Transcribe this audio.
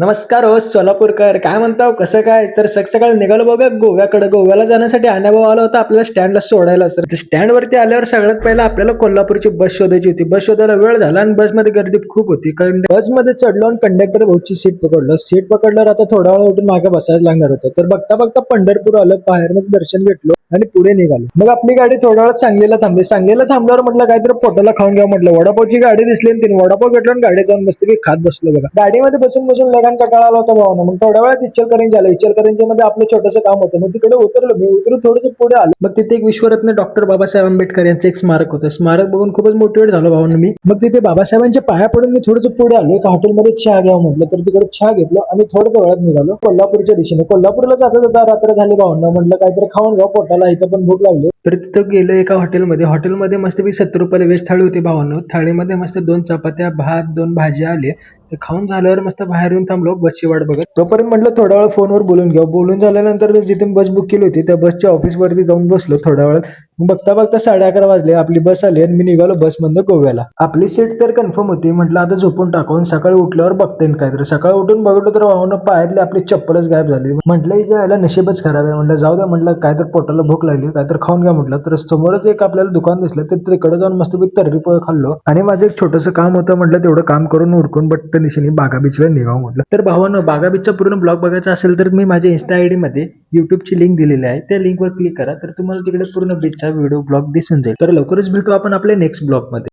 नमस्कार हो सोलापूरकर, काय म्हणता हो, कसं काय? तर सकाळी निघालो बघा गोव्याकडे. गोव्याला जाण्यासाठी अनुभव आला होता आपल्याला स्टँडला सोडायला. सर स्टँड वरती आल्यावर सगळ्यात पहिला आपल्याला कोल्हापूरची बस शोधायची होती. बस शोधायला वेळ झाला आणि बसमध्ये गर्दी खूप होती. कारण बसमध्ये चढलो आणि कंडक्टर भाऊची सीट पकडल्यावर आता थोडा वेळ उठून मागे बसायला लागणार होतं. तर बघता बघता पंढरपूर आलं, बाहेरच दर्शन घेतलो आणि पुढे निघालो. मग आपली गाडी थोडा वेळ सांगलीला थांबली. सांगलीला थांबल्यावर म्हटलं काहीतरी पोटाला खाऊन घ्या म्हटलं. वडापावची गाडी दिसली आणि तीन वडापाव घेतलो आणि गाडी जाऊन मस्तपैकी खात बसलो बघा. गाडीमध्ये बसून बसून लगान कंटाळा आला होता भावानं. मग थोड्या वेळात इचलकरंजी आलं. इचलकरंजी मध्ये आपलं छोटंसं काम होतं. मग तिकडे उतरलो. मी उतरून थोडंसं पुढे आलो. मग तिथे एक विश्वरत्न डॉक्टर बाबासाहेब आंबेडकर यांचं एक स्मारक होतं. स्मारक बघून खूपच मोटिवेट झालो भावानं मी. मग तिथे बाबासाहेबांच्या पाया पडून मी थोडंसं पुढे आलो. एका हॉटेलमध्ये चहा घ्यावं म्हटलं. तर तिकडे चहा घेतलो आणि थोड्या वेळात निघालो कोल्हापूरच्या दिशेने. कोल्हापूरला जाता जाता रात्र झाली भावांना. म्हटलं काहीतरी खाऊन घ्या पोटाला, इथं पण भूक लागली. तर तिथं गेलो एका हॉटेलमध्ये मस्तपैकी 70 रुपयाला व्हेज थाळी होती भावांनो. थाळीमध्ये मस्त 2 चपात्या, भात, 2 भाज्या आले. ते खाऊन झाल्यावर मस्त बाहेर येऊन थांबलो बसची वाट बघत. तोपर्यंत म्हटलं थोडा वेळ फोनवर बोलून घ्या. बोलून झाल्यानंतर जिथे बस बुक केली होती त्या बसच्या ऑफिसवरती जाऊन बसलो थोड्या वेळात. बघता बघता 11:30 वाजले. आपली बस आली आणि मी निघालो बसमधनं गोव्याला. आपली सीट तर कन्फर्म होती. म्हटलं आता झोपून टाकून सकाळी उठल्यावर बघते काय. तर सकाळी उठून बघितलं तर भावानं पायातली आपली चप्पलच गायब झाली. म्हटलं हिच्या याला नशीबच खराब आहे. म्हटलं जाऊ द्या, म्हटलं काय तर पोटाला भूक लागली, काय तर खाऊन घ्या म्हटलं. तर समोरच एक आपल्याला दुकान दिसलं. तर तिकडे जाऊन मस्तपैकी तर्री पोहे खाल्लो आणि माझं एक छोटंसं काम होतं. म्हटलं तेवढं काम करून उरकून बट्ट निशाणी बागा बीचला निघावं म्हटलं. तर भावानं बागा बीचचा पूर्ण ब्लॉग बघायचा असेल तर मी माझ्या इन्स्टा आयडी मध्ये युट्यूबची लिंक दिलेली आहे. त्या लिंकवर क्लिक करा तर तुम्हाला तिकडे पूर्ण बीचचा व्हिडिओ ब्लॉग दिसून जाईल. तर लवकरच भेटू आपण आपल्या नेक्स्ट ब्लॉग मध्ये.